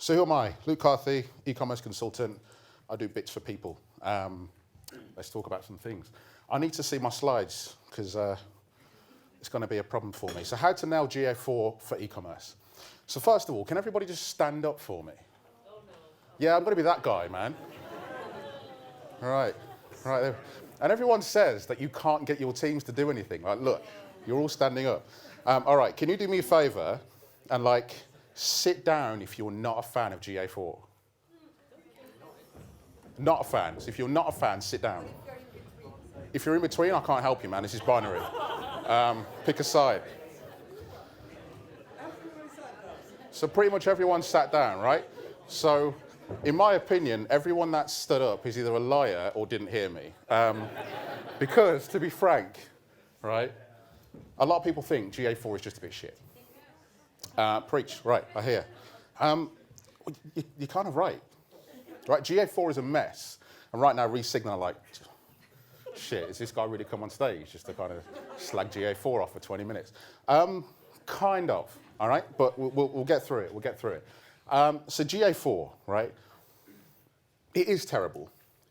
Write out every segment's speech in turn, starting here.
So who am I? Luke Carthy, e-commerce consultant. I do bits for people. Let's talk about some things. I need to see my slides because it's going to be a problem for me. So how to nail GA4 for e-commerce. So first of all, can everybody just stand up for me? Oh, no. Yeah, I'm going to be that guy, man. Right there. And everyone says that you can't get your teams to do anything. Like, look, you're all standing up. All right, can you do me a favor and sit down if you're not a fan of GA4? Not a fan. So if you're not a fan, sit down. If you're in between, I can't help you, man. This is binary. Pick a side. So pretty much everyone sat down, right? So in my opinion, everyone that stood up is either a liar or didn't hear me. Because, to be frank, right, a lot of people think GA4 is just a bit shit. Preach, right, I hear. You're kind of right. Right, GA4 is a mess. And right now, Resignal are like, shit, is this guy really come on stage just to kind of slag GA4 off for 20 minutes? Kind of, all right? But we'll get through it, So GA4, right, it is terrible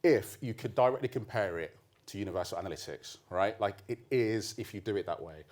if you could directly compare it to Universal Analytics, right? Like it is if you do it that way.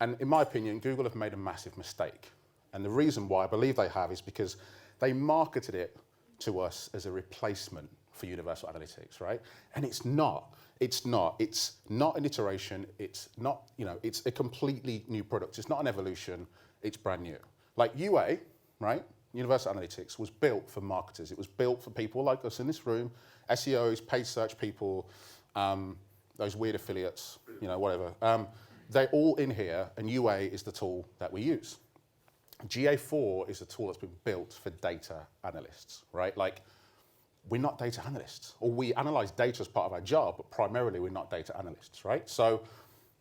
And in my opinion, Google have made a massive mistake. And the reason why I believe they have is because they marketed it to us as a replacement for Universal Analytics, right? And it's not. It's not an iteration. It's not, it's a completely new product. It's not an evolution. It's brand new. Like UA, right? Universal Analytics was built for marketers. It was built for people like us in this room, SEOs, paid search people, those weird affiliates, whatever. They're all in here, and UA is the tool that we use. GA4 is a tool that's been built for data analysts, right? Like, we're not data analysts, or we analyze data as part of our job, but primarily we're not data analysts, right? So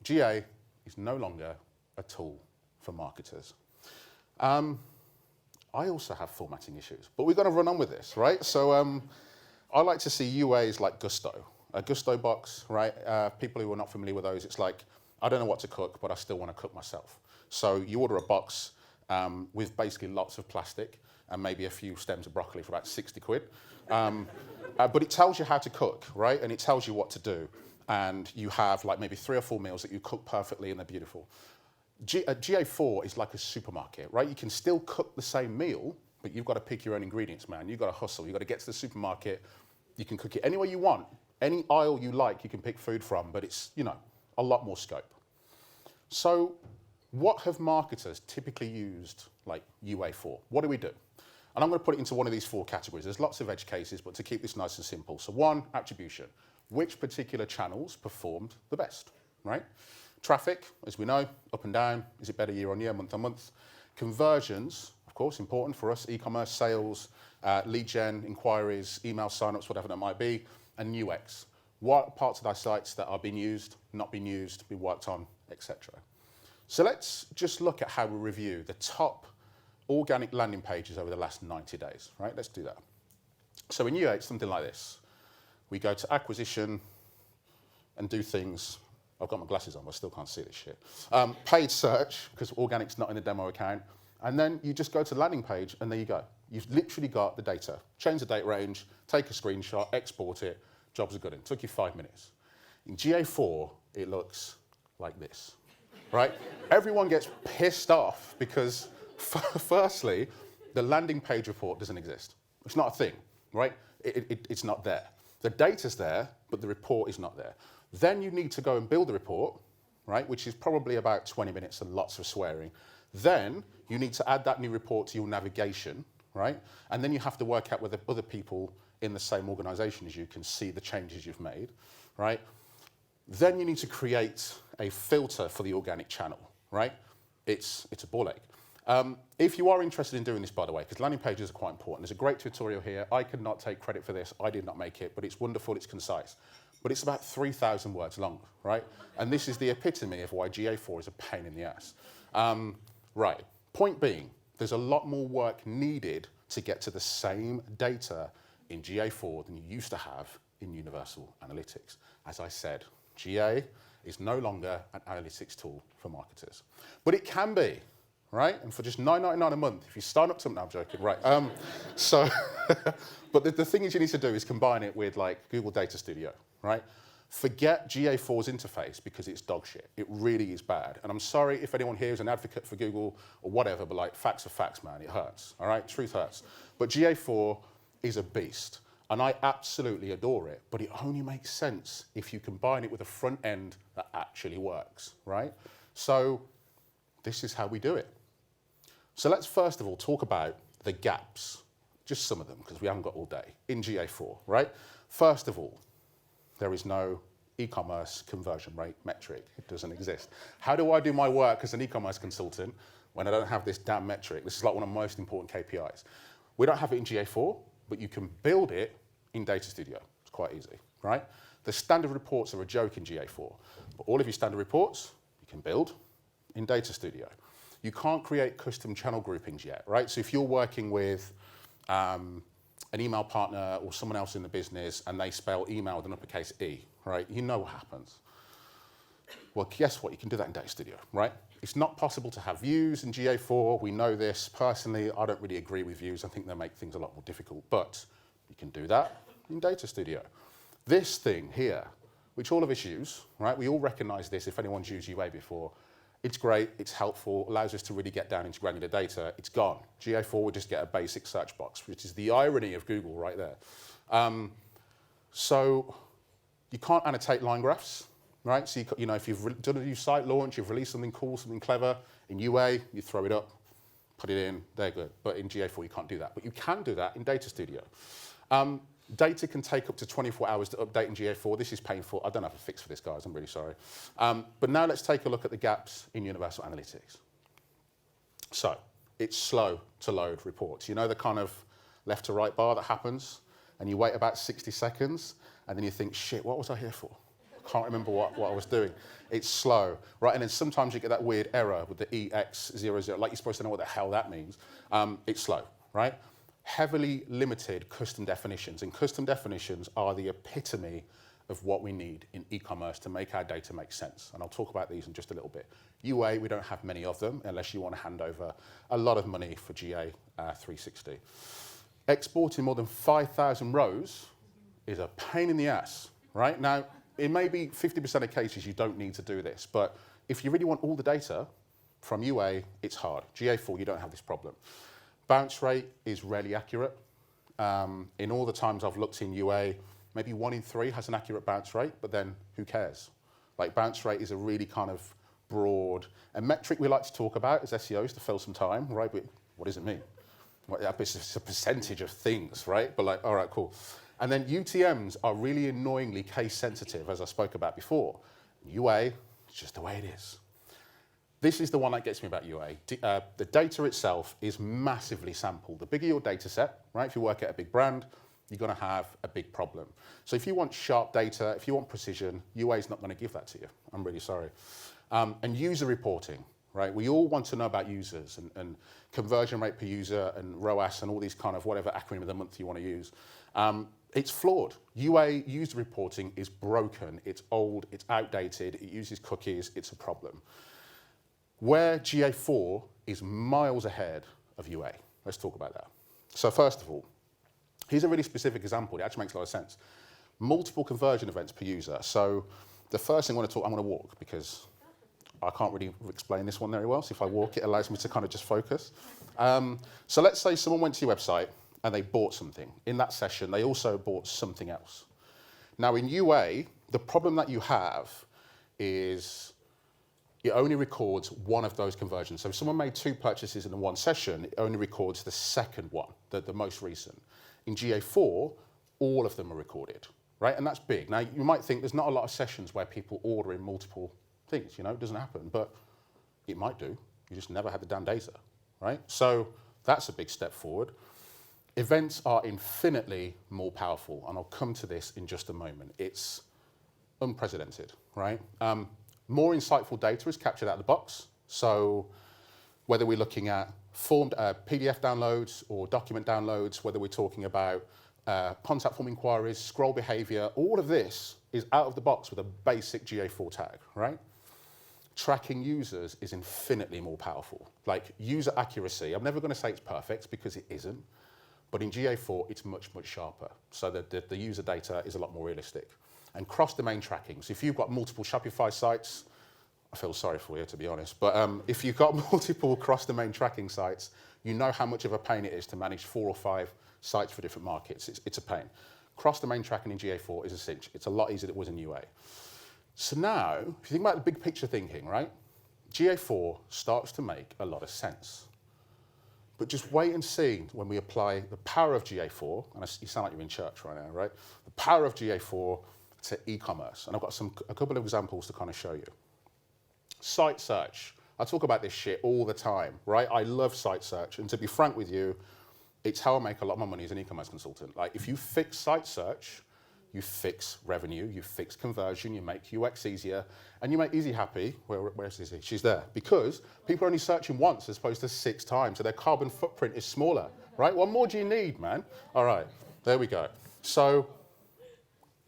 GA is no longer a tool for marketers. I also have formatting issues, but we're going to run on with this, right? So I like to see UAs like Gusto, a Gusto box, right? People who are not familiar with those, it's like, I don't know what to cook, but I still want to cook myself. So you order a box with basically lots of plastic and maybe a few stems of broccoli for about 60 quid. But it tells you how to cook, right? And it tells you what to do. And you have like maybe 3 or 4 meals that you cook perfectly and they're beautiful. GA4 is like a supermarket, right? You can still cook the same meal, but you've got to pick your own ingredients, man. You've got to hustle. You've got to get to the supermarket. You can cook it any way you want. Any aisle you like, you can pick food from, but it's, a lot more scope. So what have marketers typically used like UA for? What do we do? And I'm going to put it into one of these 4 categories. There's lots of edge cases, but to keep this nice and simple. So 1, attribution. Which particular channels performed the best, right? Traffic, as we know, up and down. Is it better year on year, month on month? Conversions, of course, important for us. E-commerce, sales, lead gen, inquiries, email signups, whatever that might be. And UX. What parts of our sites that are being used, not being used, being worked on, etc. So let's just look at how we review the top organic landing pages over the last 90 days, right? Let's do that. So in UA, it's something like this. We go to acquisition and do things. I've got my glasses on, but I still can't see this shit. Paid search, because organic's not in the demo account. And then you just go to the landing page, and there you go. You've literally got the data. Change the date range, take a screenshot, export it, jobs are good. It took you 5 minutes. In GA4, it looks like this, right? Everyone gets pissed off because, firstly, the landing page report doesn't exist. It's not a thing, right? It's not there. The data's there, but the report is not there. Then you need to go and build the report, right, which is probably about 20 minutes and lots of swearing. Then you need to add that new report to your navigation, right? And then you have to work out whether other people in the same organization as you can see the changes you've made, right? Then you need to create a filter for the organic channel, right? It's a ball ache. If you are interested in doing this, by the way, because landing pages are quite important, there's a great tutorial here. I could not take credit for this. I did not make it, but it's wonderful, it's concise. But it's about 3,000 words long, right? And this is the epitome of why GA4 is a pain in the ass. Right, point being, there's a lot more work needed to get to the same data in GA4 than you used to have in Universal Analytics. As I said, GA is no longer an analytics tool for marketers. But it can be, right? And for just $9.99 a month, if you sign up to them, no, I'm joking, right? So, but the thing is you need to do is combine it with like Google Data Studio, right? Forget GA4's interface because it's dog shit. It really is bad. And I'm sorry if anyone here is an advocate for Google or whatever, but like facts are facts, man. It hurts, all right? Truth hurts. But GA4 is a beast. And I absolutely adore it, but it only makes sense if you combine it with a front end that actually works, right? So this is how we do it. So let's first of all talk about the gaps, just some of them, because we haven't got all day, in GA4, right? First of all, there is no e-commerce conversion rate metric. It doesn't exist. How do I do my work as an e-commerce consultant when I don't have this damn metric? This is like one of the most important KPIs. We don't have it in GA4, but you can build it in Data Studio. It's quite easy, right? The standard reports are a joke in GA4, but all of your standard reports you can build in Data Studio. You can't create custom channel groupings yet, right? So if you're working with an email partner or someone else in the business and they spell email with an uppercase E, right? You know what happens. Well, guess what? You can do that in Data Studio, right? It's not possible to have views in GA4. We know this. Personally, I don't really agree with views. I think they make things a lot more difficult, but you can do that in Data Studio. This thing here, which all of us use, right? We all recognize this if anyone's used UA before. It's great, it's helpful, allows us to really get down into granular data. It's gone. GA4 would just get a basic search box, which is the irony of Google right there. So you can't annotate line graphs, right? So you know, if you've done a new site launch, you've released something cool, something clever in UA, you throw it up, put it in, they're good. But in GA4, you can't do that. But you can do that in Data Studio. Data can take up to 24 hours to update in GA4. This is painful. I don't have a fix for this, guys. I'm really sorry. But now let's take a look at the gaps in Universal Analytics. So it's slow to load reports. You know the kind of left to right bar that happens? And you wait about 60 seconds, and then you think, shit, what was I here for? I can't remember what I was doing. It's slow, right? And then sometimes you get that weird error with the EX00, like you're supposed to know what the hell that means. It's slow, right? Heavily limited custom definitions, and custom definitions are the epitome of what we need in e-commerce to make our data make sense. And I'll talk about these in just a little bit. UA, we don't have many of them unless you want to hand over a lot of money for GA 360. Exporting more than 5,000 rows is a pain in the ass, right? Now, it may be 50% of cases you don't need to do this, but if you really want all the data from UA, it's hard. GA4, you don't have this problem. Bounce rate is rarely accurate. In all the times I've looked in UA, maybe 1 in 3 has an accurate bounce rate, but then who cares? Like bounce rate is a really kind of broad, a metric we like to talk about as SEOs to fill some time, right? But what does it mean? Well, it's a percentage of things, right? But like, all right, cool. And then UTMs are really annoyingly case sensitive, as I spoke about before. UA, it's just the way it is. This is the one that gets me about UA. The data itself is massively sampled. The bigger your data set, right? If you work at a big brand, you're going to have a big problem. So if you want sharp data, if you want precision, UA is not going to give that to you. I'm really sorry. And user reporting, right? We all want to know about users and conversion rate per user and ROAS and all these kind of whatever acronym of the month you want to use. It's flawed. UA user reporting is broken. It's old. It's outdated. It uses cookies. It's a problem. Where GA4 is miles ahead of UA. Let's talk about that. So first of all, here's a really specific example. It actually makes a lot of sense. Multiple conversion events per user. So the first thing I'm going to walk because I can't really explain this one very well. So if I walk, it allows me to kind of just focus. So let's say someone went to your website and they bought something. In that session, they also bought something else. Now in UA, the problem that you have is it only records one of those conversions. So if someone made 2 purchases in one session, it only records the second one, the most recent. In GA4, all of them are recorded, right? And that's big. Now, you might think there's not a lot of sessions where people order in multiple things, you know, it doesn't happen, but it might do. You just never had the damn data, right? So that's a big step forward. Events are infinitely more powerful, and I'll come to this in just a moment. It's unprecedented, right? More insightful data is captured out of the box. So whether we're looking at formed PDF downloads or document downloads, whether we're talking about contact form inquiries, scroll behavior, all of this is out of the box with a basic GA4 tag, right? tracking users is infinitely more powerful. Like user accuracy, I'm never going to say it's perfect because it isn't, but in GA4, it's much, much sharper. So the user data is a lot more realistic. And cross-domain tracking. So if you've got multiple Shopify sites, I feel sorry for you, to be honest, but if you've got multiple cross-domain tracking sites, you know how much of a pain it is to manage 4 or 5 sites for different markets. It's a pain. Cross-domain tracking in GA4 is a cinch. It's a lot easier than it was in UA. So now, if you think about the big picture thinking, right? GA4 starts to make a lot of sense. But just wait and see when we apply the power of GA4, and you sound like you're in church right now, right? The power of GA4 to e-commerce. And I've got a couple of examples to kind of show you. Site search. I talk about this shit all the time, right? I love site search. And to be frank with you, it's how I make a lot of my money as an e-commerce consultant. Like if you fix site search, you fix revenue, you fix conversion, you make UX easier, and you make Easy happy. Where's Izzy? She's there. Because people are only searching once as opposed to 6 times, so their carbon footprint is smaller, right? What more do you need, man? All right, there we go. So,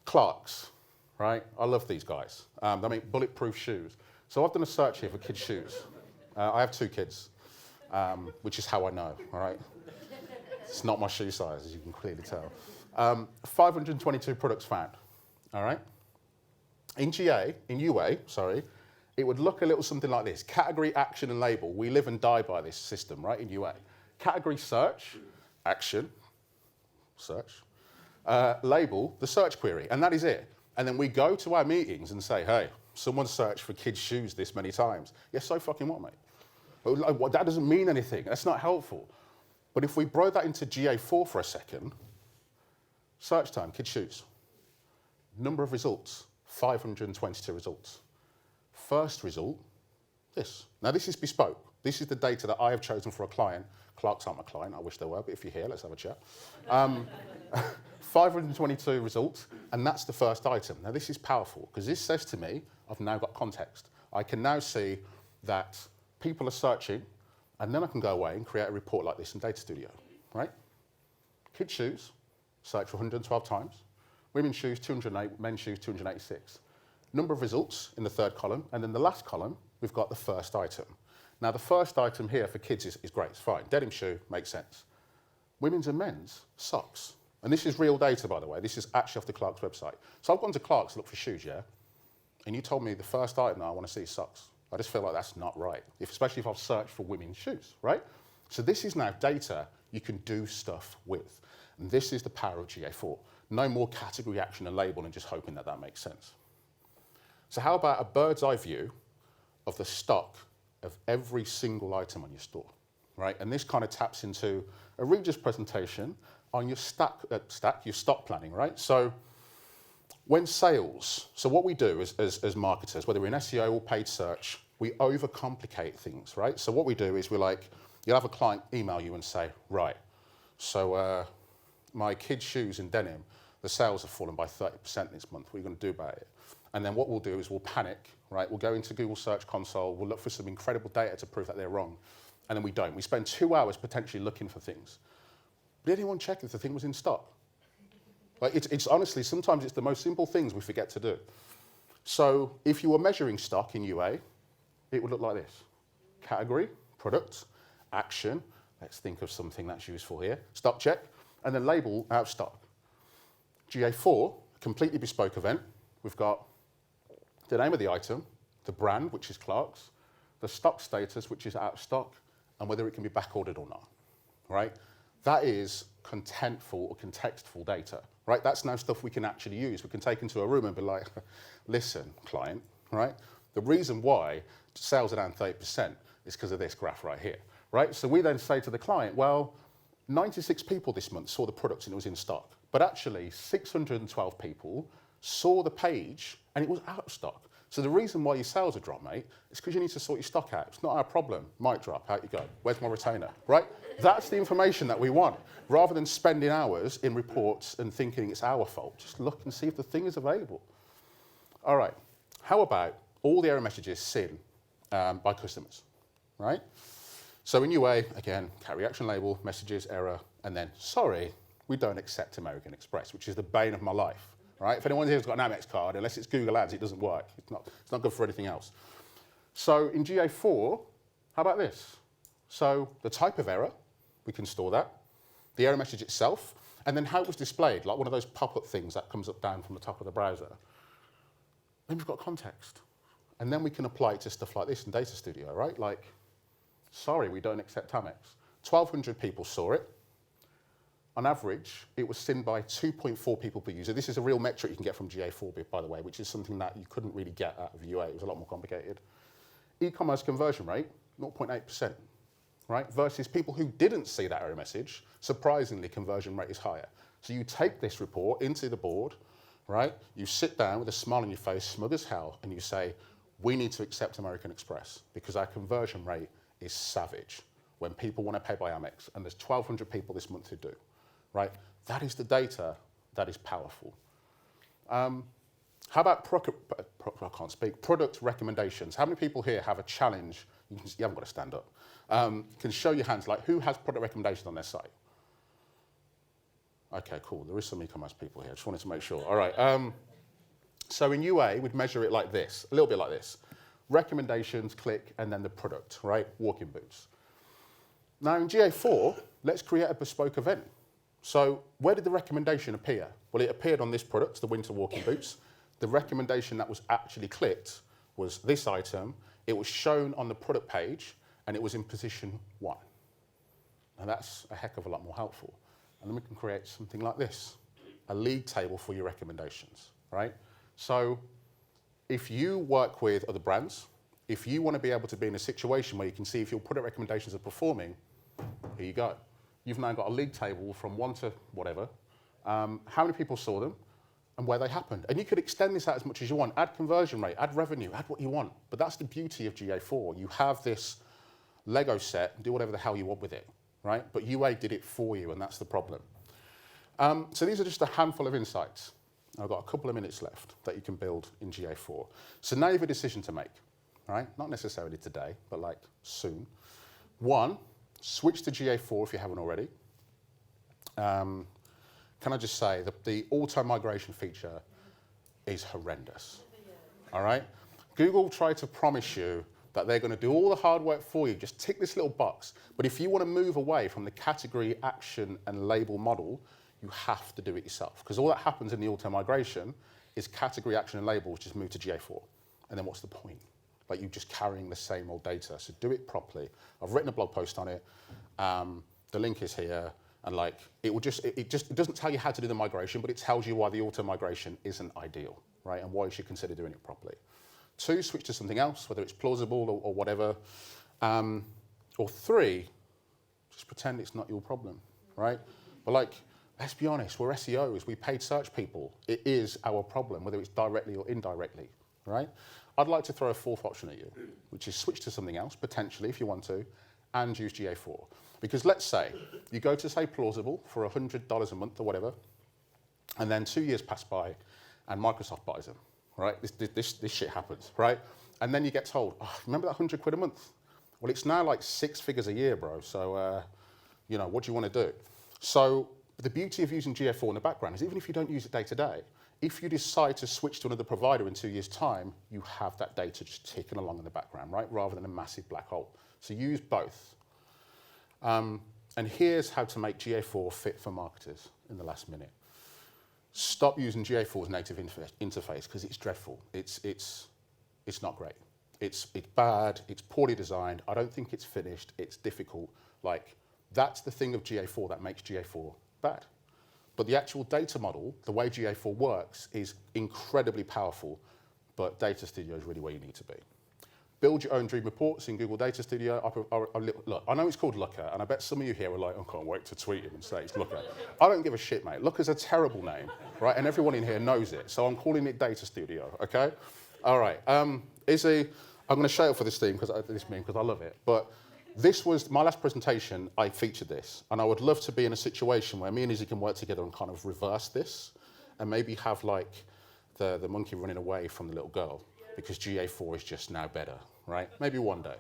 Clarks, right? I love these guys. They make bulletproof shoes. So I've done a search here for kids' shoes. I have 2 kids, which is how I know, all right? It's not my shoe size, as you can clearly tell. 522 products found, all right? In UA, it would look a little something like this. Category, action, and label. We live and die by this system, right, in UA. Category, search, action, search. Label, the search query, and that is it. And then we go to our meetings and say, hey, someone searched for kids' shoes this many times. Yeah, so fucking what, mate? That doesn't mean anything. That's not helpful. But if we broke that into GA4 for a second, search time, kids' shoes. Number of results, 522 results. First result, this. Now, this is bespoke. This is the data that I have chosen for a client. Clarks aren't my client. I wish they were, but if you're here, let's have a chat. 522 results, and that's the first item. Now, this is powerful, because this says to me, I've now got context. I can now see that people are searching, and then I can go away and create a report like this in Data Studio, right? Kids' shoes, search for 112 times. Women's shoes, 208, men's shoes, 286. Number of results in the 3rd column, and then the last column, we've got the first item. Now, the first item here for kids is great, it's fine. Denim shoe makes sense. Women's and men's, socks. And this is real data, by the way. This is actually off the Clarks website. So I've gone to Clarks to look for shoes, yeah? And you told me the first item that I want to see is socks. I just feel like that's not right, especially if I've searched for women's shoes, right? So this is now data you can do stuff with. And this is the power of GA4. No more category, action, and label and just hoping that that makes sense. So how about a bird's eye view of the stock of every single item on your store, right? And this kind of taps into a Regis presentation on your your stock planning, right? So when sales, so what we do as marketers, whether we're in SEO or paid search, we overcomplicate things, right? So what we do is you'll have a client email you and say, right, so my kids' shoes in denim, the sales have fallen by 30% this month. What are you going to do about it? And then what we'll do is we'll panic, right? We'll go into Google Search Console, we'll look for some incredible data to prove that they're wrong, and then we don't. We spend 2 hours potentially looking for things. Did anyone check if the thing was in stock? Like it's honestly, sometimes it's the most simple things we forget to do. So if you were measuring stock in UA, it would look like this. Category, product, action, let's think of something that's useful here, stock check, and then label out of stock. GA4, completely bespoke event. We've got the name of the item, the brand, which is Clarks, the stock status, which is out of stock, and whether it can be back-ordered or not, right? That is contentful or contextful data, right? That's now stuff we can actually use. We can take into a room and be like, listen, client, right? The reason why sales are down 30% is because of this graph right here, right? So we then say to the client, well, 96 people this month saw the product and it was in stock, but actually 612 people saw the page and it was out of stock. So the reason why your sales are dropped, mate, is because you need to sort your stock out. It's not our problem. Mic drop, out you go. Where's my retainer, right? That's the information that we want. Rather than spending hours in reports and thinking it's our fault, just look and see if the thing is available. All right, how about all the error messages seen by customers, right? So in UA, again, carry action label, messages, error, and then, sorry, we don't accept American Express, which is the bane of my life. Right? If anyone here has got an Amex card, unless it's Google Ads, it doesn't work. It's not good for anything else. So in GA4, how about this? So the type of error, we can store that. The error message itself, and then how it was displayed, like one of those pop-up things that comes up down from the top of the browser. Then we've got context. And then we can apply it to stuff like this in Data Studio, right? Like, sorry, we don't accept Amex. 1,200 people saw it. On average, it was seen by 2.4 people per user. This is a real metric you can get from GA4, by the way, which is something that you couldn't really get out of UA. It was a lot more complicated. E-commerce conversion rate, 0.8%, right? Versus people who didn't see that error message, surprisingly, conversion rate is higher. So you take this report into the board, right? You sit down with a smile on your face, smug as hell, and you say, we need to accept American Express because our conversion rate is savage when people want to pay by Amex, and there's 1,200 people this month who do, right? That is the data that is powerful. How about product recommendations? How many people here have a challenge? You haven't got to stand up. You can show your hands, like who has product recommendations on their site? Okay, cool. There is some e-commerce people here. I just wanted to make sure. All right. So in UA, we'd measure it like this, a little bit like this. Recommendations, click, and then the product, right? Walking boots. Now in GA4, let's create a bespoke event. So where did the recommendation appear? Well, it appeared on this product, the winter walking boots. The recommendation that was actually clicked was this item. It was shown on the product page, and it was in position 1. And that's a heck of a lot more helpful. And then we can create something like this, a league table for your recommendations, right? So if you work with other brands, if you want to be able to be in a situation where you can see if your product recommendations are performing, here you go. You've now got a league table from 1 to whatever, how many people saw them, and where they happened. And you could extend this out as much as you want. Add conversion rate, add revenue, add what you want. But that's the beauty of GA4. You have this Lego set, do whatever the hell you want with it, right? But UA did it for you, and that's the problem. So these are just a handful of insights. I've got a couple of minutes left that you can build in GA4. So now you have a decision to make, right? Not necessarily today, but like soon. 1, switch to GA4 if you haven't already. Can I just say that the auto-migration feature is horrendous, all right? Google tried to promise you that they're going to do all the hard work for you, just tick this little box. But if you want to move away from the category, action, and label model, you have to do it yourself. Because all that happens in the auto-migration is category, action, and label, which is moved to GA4. And then what's the point? Like you're just carrying the same old data. So do it properly. I've written a blog post on it. The link is here. And like, it doesn't tell you how to do the migration, but it tells you why the auto-migration isn't ideal, right? And why you should consider doing it properly. 2, switch to something else, whether it's plausible or whatever. Or 3, just pretend it's not your problem, right? But like, let's be honest, we're SEOs, we paid search people. It is our problem, whether it's directly or indirectly, right? I'd like to throw a 4th option at you, which is switch to something else, potentially, if you want to, and use GA4. Because let's say you go to, say, plausible for $100 a month or whatever, and then 2 years pass by, and Microsoft buys them, right? This shit happens, right? And then you get told, oh, remember that 100 quid a month? Well, it's now like 6 figures a year, bro. So, you know, what do you want to do? So the beauty of using GA4 in the background is even if you don't use it day to day, if you decide to switch to another provider in 2 years' time, you have that data just ticking along in the background, right? Rather than a massive black hole. So use both. And here's how to make GA4 fit for marketers in the last minute. Stop using GA4's native interface because it's dreadful. It's not great. It's bad. It's poorly designed. I don't think it's finished. It's difficult. Like, that's the thing of GA4 that makes GA4 bad. But the actual data model, the way GA4 works, is incredibly powerful, but Data Studio is really where you need to be. Build your own dream reports in Google Data Studio. Look, I know it's called Looker, and I bet some of you here are like, I can't wait to tweet him and say it's Looker. I don't give a shit, mate. Looker's a terrible name, right? And everyone in here knows it, so I'm calling it Data Studio, okay? All right, I'm going to show it for this meme because I love it. But this was my last presentation. I featured this, and I would love to be in a situation where me and Izzy can work together and kind of reverse this, and maybe have like the monkey running away from the little girl because GA4 is just now better, right? Maybe one day.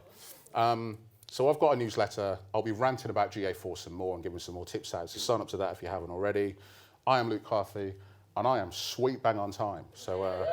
So I've got a newsletter. I'll be ranting about GA4 some more and giving some more tips out. So sign up to that if you haven't already. I am Luke Carthy, and I am sweet bang on time. So.